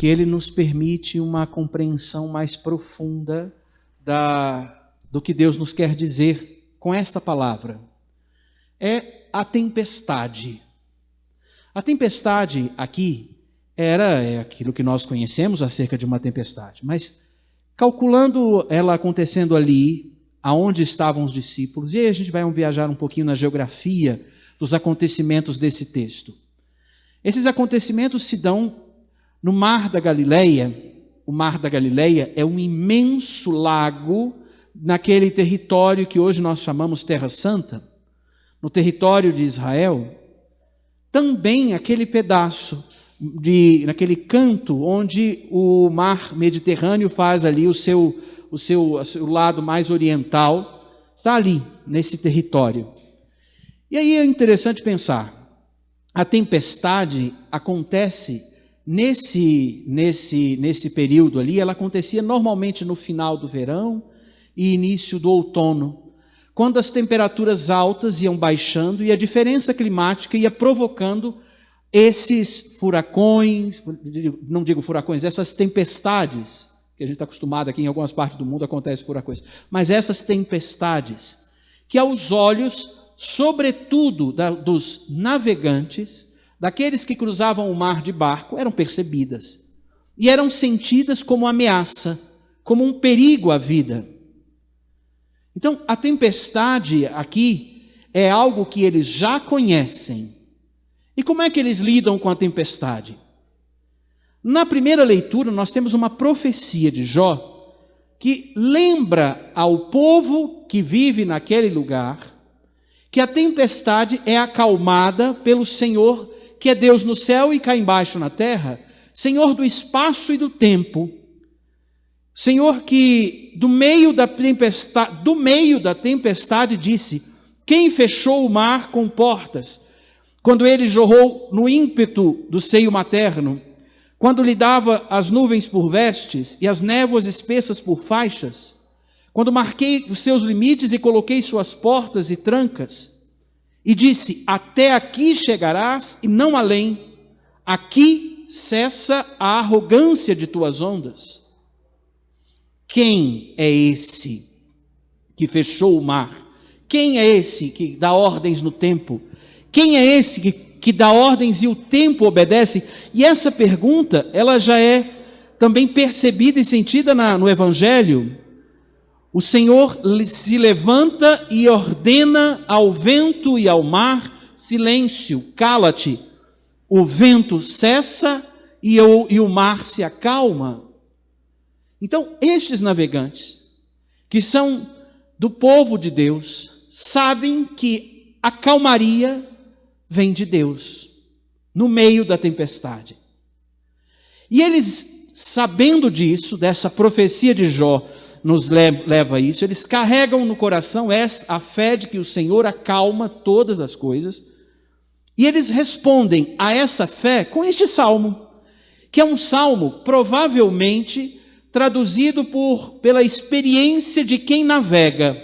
porque ele nos permite uma compreensão mais profunda do que Deus nos quer dizer com esta palavra. É a tempestade. A tempestade aqui é aquilo que nós conhecemos acerca de uma tempestade, mas calculando ela acontecendo ali, aonde estavam os discípulos, e aí a gente vai viajar um pouquinho na geografia dos acontecimentos desse texto. Esses acontecimentos se dão no Mar da Galileia. O Mar da Galileia é um imenso lago naquele território que hoje nós chamamos Terra Santa, no território de Israel. Também aquele pedaço, naquele canto onde o mar Mediterrâneo faz ali o seu lado mais oriental, está ali, nesse território. E aí é interessante pensar, a tempestade acontece nesse período ali, ela acontecia normalmente no final do verão e início do outono, quando as temperaturas altas iam baixando e a diferença climática ia provocando esses furacões, não digo furacões, essas tempestades, que a gente está acostumado aqui em algumas partes do mundo acontecem furacões, mas essas tempestades, que aos olhos, sobretudo dos navegantes, daqueles que cruzavam o mar de barco, eram percebidas e eram sentidas como ameaça, como um perigo à vida. Então, a tempestade aqui é algo que eles já conhecem. E como é que eles lidam com a tempestade? Na primeira leitura, nós temos uma profecia de Jó, que lembra ao povo que vive naquele lugar, que a tempestade é acalmada pelo Senhor, que é Deus no céu e cá embaixo na terra, Senhor do espaço e do tempo, Senhor que do meio da tempestade disse, quem fechou o mar com portas, quando ele jorrou no ímpeto do seio materno, quando lhe dava as nuvens por vestes e as névoas espessas por faixas, quando marquei os seus limites e coloquei suas portas e trancas, e disse, até aqui chegarás e não além, aqui cessa a arrogância de tuas ondas. Quem é esse que fechou o mar? Quem é esse que dá ordens no tempo? Quem é esse que dá ordens e o tempo obedece? E essa pergunta, ela já é também percebida e sentida no Evangelho. O Senhor se levanta e ordena ao vento e ao mar, silêncio, cala-te. O vento cessa e o mar se acalma. Então, estes navegantes, que são do povo de Deus, sabem que a calmaria vem de Deus, no meio da tempestade. E eles, sabendo disso, dessa profecia de Jó, nos leva a isso, eles carregam no coração a fé de que o Senhor acalma todas as coisas, e eles respondem a essa fé com este salmo, que é um salmo provavelmente traduzido pela experiência de quem navega,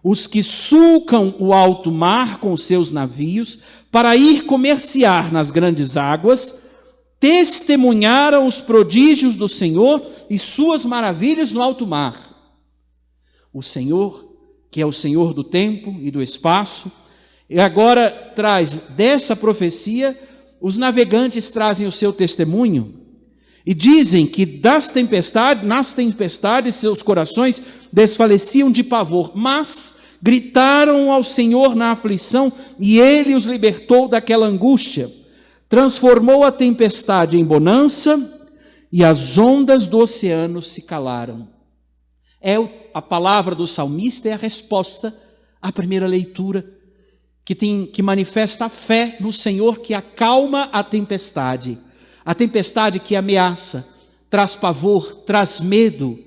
os que sulcam o alto mar com os seus navios, para ir comerciar nas grandes águas, testemunharam os prodígios do Senhor e suas maravilhas no alto mar. O Senhor, que é o Senhor do tempo e do espaço, e agora traz dessa profecia, os navegantes trazem o seu testemunho, e dizem que nas tempestades seus corações desfaleciam de pavor, mas gritaram ao Senhor na aflição, e Ele os libertou daquela angústia. Transformou a tempestade em bonança, e as ondas do oceano se calaram. A palavra do salmista é a resposta à primeira leitura, que manifesta a fé no Senhor que acalma a tempestade que ameaça, traz pavor, traz medo.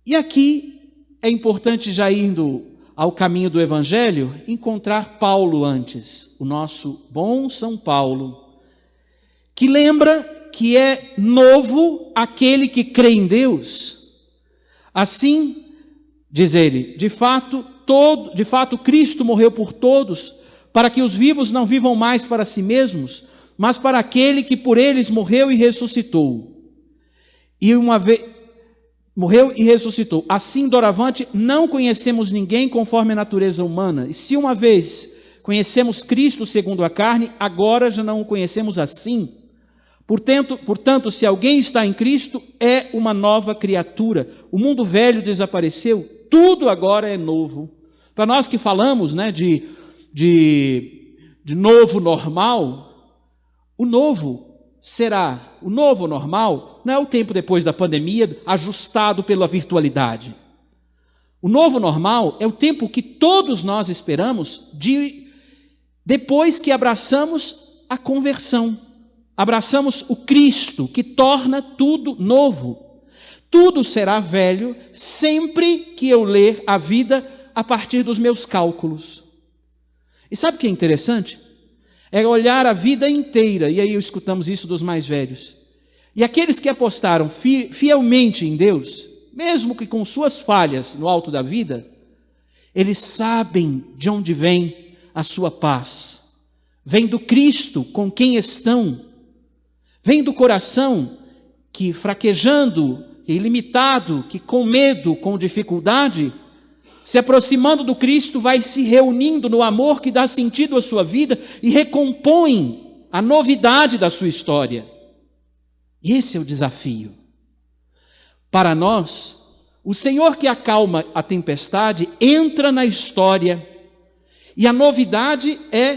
E aqui é importante, já indo ao caminho do Evangelho, encontrar Paulo antes, o nosso bom São Paulo, que lembra que é novo aquele que crê em Deus. Assim, diz ele, de fato Cristo morreu por todos, para que os vivos não vivam mais para si mesmos, mas para aquele que por eles morreu e ressuscitou. E uma vez morreu e ressuscitou. Assim, doravante, não conhecemos ninguém conforme a natureza humana. E se uma vez conhecemos Cristo segundo a carne, agora já não o conhecemos assim. Portanto, se alguém está em Cristo, é uma nova criatura. O mundo velho desapareceu, tudo agora é novo. Para nós que falamos, né, de novo normal, o novo normal não é o tempo depois da pandemia ajustado pela virtualidade. O novo normal é o tempo que todos nós esperamos depois que abraçamos a conversão. Abraçamos o Cristo, que torna tudo novo. Tudo será velho sempre que eu ler a vida a partir dos meus cálculos. E sabe o que é interessante? É olhar a vida inteira, e aí escutamos isso dos mais velhos. E aqueles que apostaram fielmente em Deus, mesmo que com suas falhas no alto da vida, eles sabem de onde vem a sua paz. Vem do Cristo com quem estão. Vem do coração que, fraquejando, ilimitado, que com medo, com dificuldade, se aproximando do Cristo, vai se reunindo no amor que dá sentido à sua vida e recompõe a novidade da sua história. Esse é o desafio. Para nós, o Senhor que acalma a tempestade entra na história e a novidade é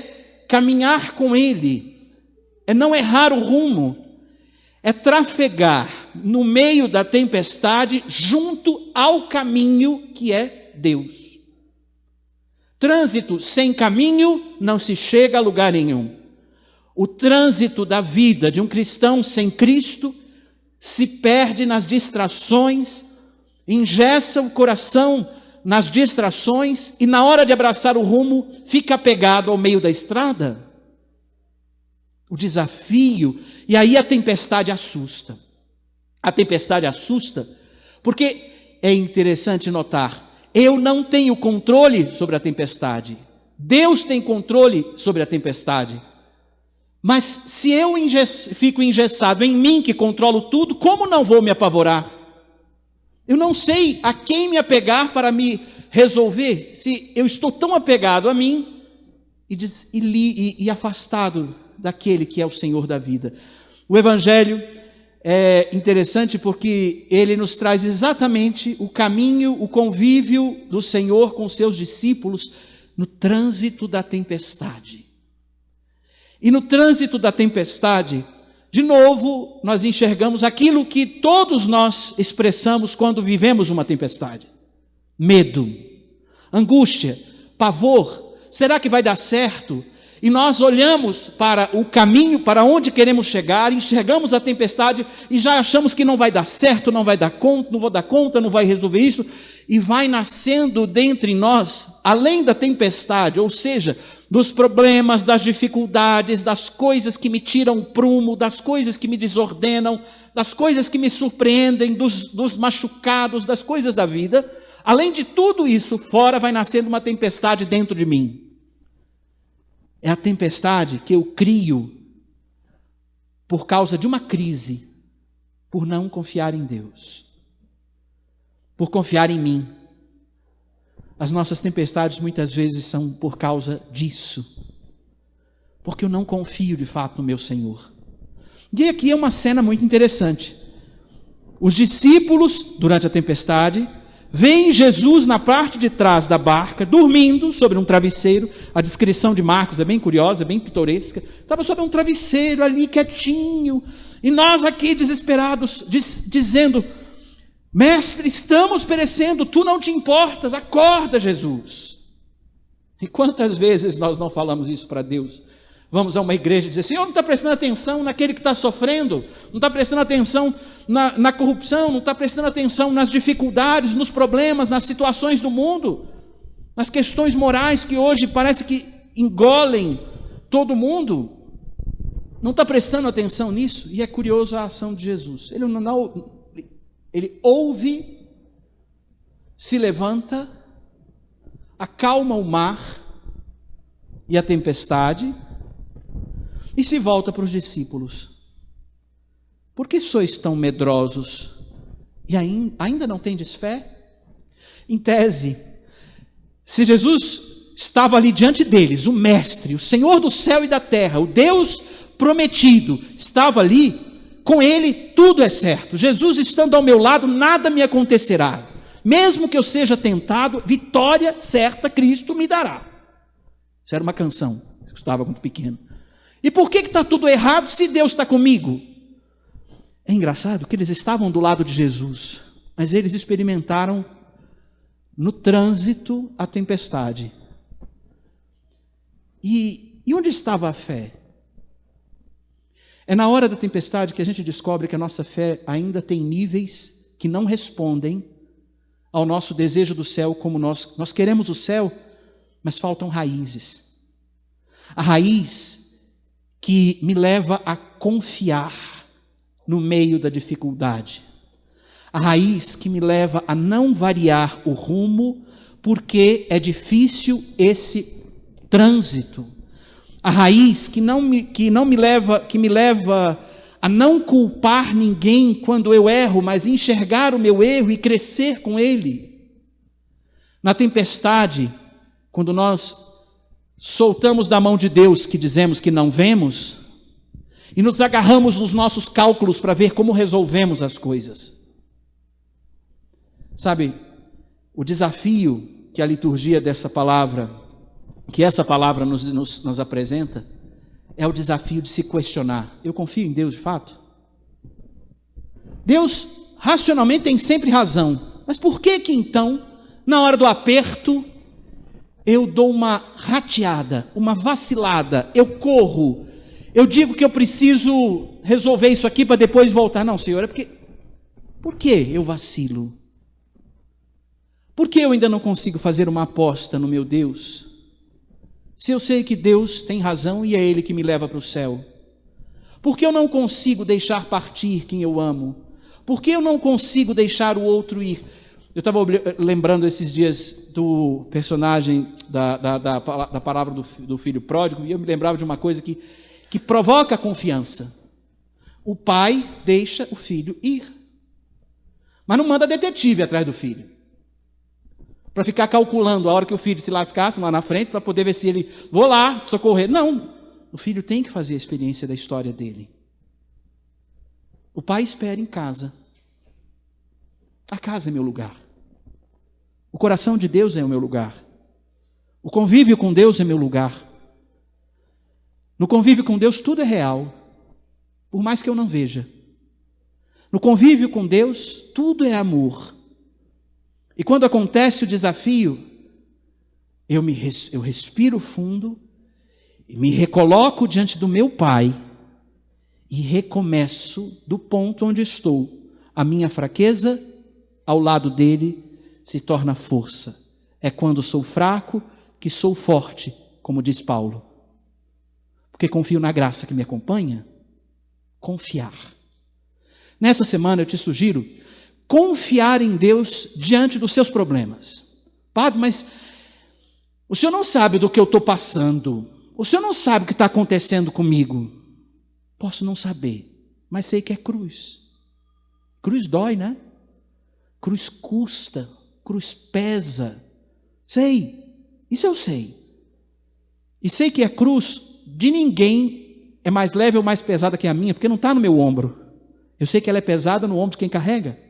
caminhar com Ele. É não errar o rumo, é trafegar no meio da tempestade junto ao caminho que é Deus. Trânsito sem caminho não se chega a lugar nenhum. O trânsito da vida de um cristão sem Cristo se perde nas distrações, engessa o coração nas distrações e na hora de abraçar o rumo fica apegado ao meio da estrada. O desafio, e aí a tempestade assusta. A tempestade assusta porque é interessante notar, eu não tenho controle sobre a tempestade. Deus tem controle sobre a tempestade. Mas se eu fico engessado em mim que controlo tudo, como não vou me apavorar? Eu não sei a quem me apegar para me resolver, se eu estou tão apegado a mim e afastado daquele que é o Senhor da vida. O Evangelho é interessante porque ele nos traz exatamente o caminho, o convívio do Senhor com seus discípulos no trânsito da tempestade. E no trânsito da tempestade, de novo, nós enxergamos aquilo que todos nós expressamos quando vivemos uma tempestade. Medo, angústia, pavor. Será que vai dar certo? E nós olhamos para o caminho, para onde queremos chegar, enxergamos a tempestade e já achamos que não vai dar certo, não vai dar conta, não vou dar conta, não vai resolver isso. E vai nascendo dentre nós, além da tempestade, ou seja, dos problemas, das dificuldades, das coisas que me tiram o prumo, das coisas que me desordenam, das coisas que me surpreendem, dos machucados, das coisas da vida. Além de tudo isso, fora vai nascendo uma tempestade dentro de mim. É a tempestade que eu crio por causa de uma crise, por não confiar em Deus, por confiar em mim. As nossas tempestades muitas vezes são por causa disso, porque eu não confio de fato no meu Senhor. E aqui é uma cena muito interessante. Os discípulos, durante a tempestade, veem Jesus na parte de trás da barca, dormindo sobre um travesseiro. A descrição de Marcos é bem curiosa, bem pitoresca. Estava sobre um travesseiro ali, quietinho. E nós aqui desesperados, dizendo: Mestre, estamos perecendo, tu não te importas, acorda, Jesus. E quantas vezes nós não falamos isso para Deus? Vamos a uma igreja e dizer: Senhor, não está prestando atenção naquele que está sofrendo, não está prestando atenção na corrupção, não está prestando atenção nas dificuldades, nos problemas, nas situações do mundo, nas questões morais que hoje parece que engolem todo mundo. Não está prestando atenção nisso? E é curioso a ação de Jesus. Ele ouve, se levanta, acalma o mar e a tempestade, E se volta para os discípulos: por que sois tão medrosos? E ainda não tendes fé? Em tese, se Jesus estava ali diante deles, o Mestre, o Senhor do céu e da terra, o Deus prometido, estava ali, com Ele tudo é certo. Jesus estando ao meu lado, nada me acontecerá. Mesmo que eu seja tentado, vitória certa Cristo me dará. Isso era uma canção que eu estava muito pequeno. E por que está tudo errado se Deus está comigo? É engraçado que eles estavam do lado de Jesus, mas eles experimentaram no trânsito a tempestade. E onde estava a fé? É na hora da tempestade que a gente descobre que a nossa fé ainda tem níveis que não respondem ao nosso desejo do céu, como nós queremos o céu, mas faltam raízes. A raiz que me leva a confiar no meio da dificuldade. A raiz que me leva a não variar o rumo, porque é difícil esse trânsito. A raiz que me leva a não culpar ninguém quando eu erro, mas enxergar o meu erro e crescer com ele. Na tempestade, quando nós soltamos da mão de Deus, que dizemos que não vemos, e nos agarramos nos nossos cálculos para ver como resolvemos as coisas. Sabe, o desafio que a liturgia dessa palavra, que essa palavra nos apresenta, é o desafio de se questionar. Eu confio em Deus de fato? Deus racionalmente tem sempre razão, mas por que então, na hora do aperto, eu dou uma rateada, uma vacilada, eu corro, eu digo que eu preciso resolver isso aqui para depois voltar? Não, Senhor, é porque... Por que eu vacilo? Por que eu ainda não consigo fazer uma aposta no meu Deus? Se eu sei que Deus tem razão e é Ele que me leva para o céu. Por que eu não consigo deixar partir quem eu amo? Por que eu não consigo deixar o outro ir? Eu estava lembrando esses dias do personagem da palavra do filho pródigo, e eu me lembrava de uma coisa que provoca confiança. O pai deixa o filho ir, mas não manda detetive atrás do filho, para ficar calculando a hora que o filho se lascasse lá na frente, para poder ver se ele, vou lá socorrer. Não, o filho tem que fazer a experiência da história dele. O pai espera em casa. A casa é meu lugar. O coração de Deus é o meu lugar. O convívio com Deus é meu lugar. No convívio com Deus tudo é real, por mais que eu não veja. No convívio com Deus tudo é amor. E quando acontece o desafio, eu respiro fundo, me recoloco diante do meu Pai e recomeço do ponto onde estou. A minha fraqueza, ao lado dele, se torna força. É quando sou fraco que sou forte, como diz Paulo. Porque confio na graça que me acompanha. Confiar. Nessa semana eu te sugiro confiar em Deus diante dos seus problemas. Padre, mas o senhor não sabe do que eu estou passando. O senhor não sabe o que está acontecendo comigo. Posso não saber, mas sei que é cruz. Cruz dói, né? Cruz custa, cruz pesa. Sei, isso eu sei. E sei que a cruz de ninguém é mais leve ou mais pesada que a minha, porque não está no meu ombro. Eu sei que ela é pesada no ombro de quem carrega.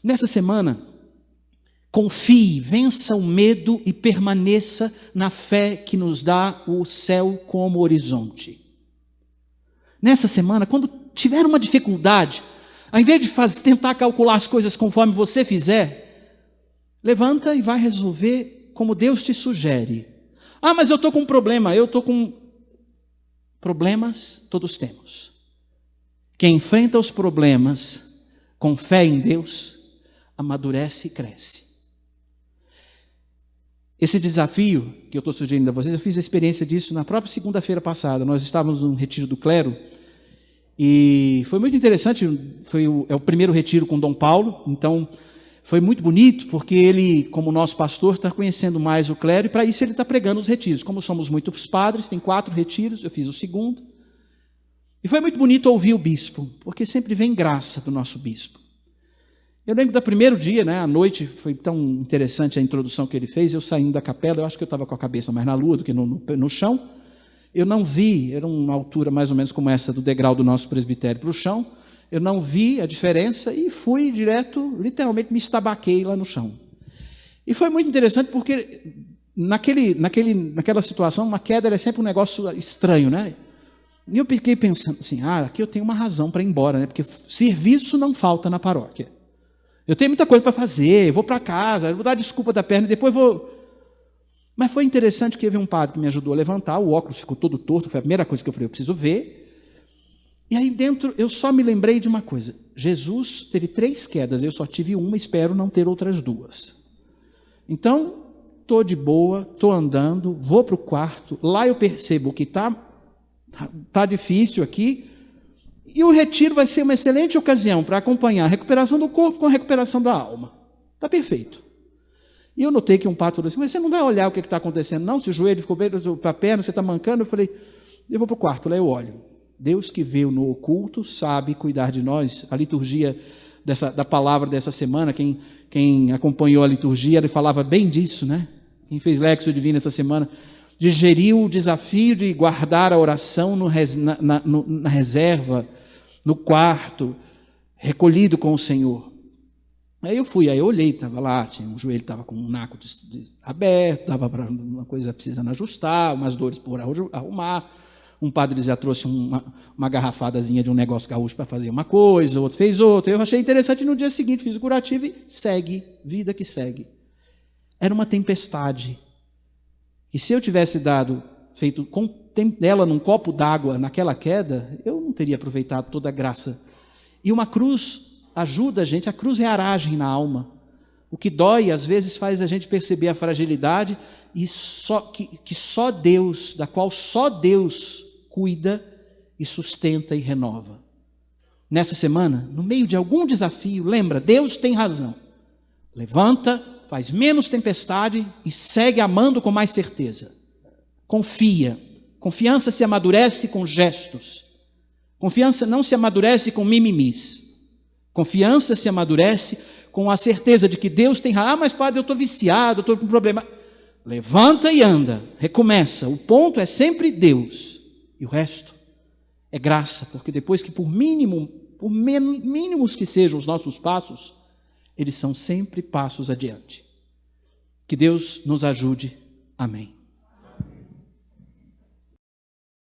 Nessa semana, confie, vença o medo e permaneça na fé que nos dá o céu como horizonte. Nessa semana, quando tiver uma dificuldade, ao invés de tentar calcular as coisas conforme você fizer, levanta e vai resolver como Deus te sugere. Ah, mas eu estou com um problema. Eu estou com problemas, todos temos. Quem enfrenta os problemas com fé em Deus, amadurece e cresce. Esse desafio que eu estou sugerindo a vocês, eu fiz a experiência disso na própria segunda-feira passada. Nós estávamos num retiro do clero e foi muito interessante. É o primeiro retiro com Dom Paulo. Então, Foi muito bonito, porque ele, como nosso pastor, está conhecendo mais o clero, e para isso ele está pregando os retiros. Como somos muitos padres, tem 4 retiros, eu fiz o 2º. E foi muito bonito ouvir o bispo, porque sempre vem graça do nosso bispo. Eu lembro do primeiro dia, à noite, foi tão interessante a introdução que ele fez, eu saindo da capela, eu acho que eu estava com a cabeça mais na lua do que no chão. Eu não vi, era uma altura mais ou menos como essa do degrau do nosso presbitério para o chão, eu não vi a diferença e fui direto, literalmente me estabaquei lá no chão. E foi muito interessante porque naquela situação, uma queda é sempre um negócio estranho, né? E eu fiquei pensando assim, aqui eu tenho uma razão para ir embora, porque serviço não falta na paróquia. Eu tenho muita coisa para fazer, eu vou para casa, eu vou dar desculpa da perna, depois vou... Mas foi interessante que teve um padre que me ajudou a levantar, o óculos ficou todo torto, foi a primeira coisa que eu falei, eu preciso ver. E aí dentro, eu só me lembrei de uma coisa, Jesus teve 3 quedas, eu só tive uma, espero não ter outras 2. Então, estou de boa, estou andando, vou para o quarto, lá eu percebo que tá difícil aqui, e o retiro vai ser uma excelente ocasião para acompanhar a recuperação do corpo com a recuperação da alma. Está perfeito. E eu notei que um padre falou assim, mas você não vai olhar o que está acontecendo não? Se o joelho ficou bem para a perna, você está mancando? Eu falei, eu vou para o quarto, lá eu olho. Deus que veio no oculto sabe cuidar de nós. A liturgia da palavra dessa semana, quem acompanhou a liturgia, ele falava bem disso, né? Quem fez Lexio Divina essa semana, digeriu o desafio de guardar a oração na reserva, no quarto, recolhido com o Senhor. Aí eu olhei, estava lá, o joelho estava com um naco aberto, estava para uma coisa precisando ajustar, umas dores por arrumar. Um padre já trouxe uma garrafadazinha de um negócio gaúcho para fazer uma coisa, outro fez outra. Eu achei interessante, no dia seguinte fiz o curativo e segue, vida que segue. Era uma tempestade. E se eu tivesse feito ela num copo d'água naquela queda, eu não teria aproveitado toda a graça. E uma cruz ajuda a gente, a cruz é aragem na alma. O que dói, às vezes, faz a gente perceber a fragilidade e que só Deus, da qual só Deus cuida e sustenta e renova. Nessa semana, no meio de algum desafio, lembra, Deus tem razão. Levanta, faz menos tempestade e segue amando com mais certeza. Confia. Confiança se amadurece com gestos. Confiança não se amadurece com mimimis. Confiança se amadurece com a certeza de que Deus tem razão. Mas padre, eu estou viciado, eu estou com problema. Levanta e anda, recomeça. O ponto é sempre Deus. E o resto é graça, porque depois que por mínimos que sejam os nossos passos, eles são sempre passos adiante. Que Deus nos ajude. Amém.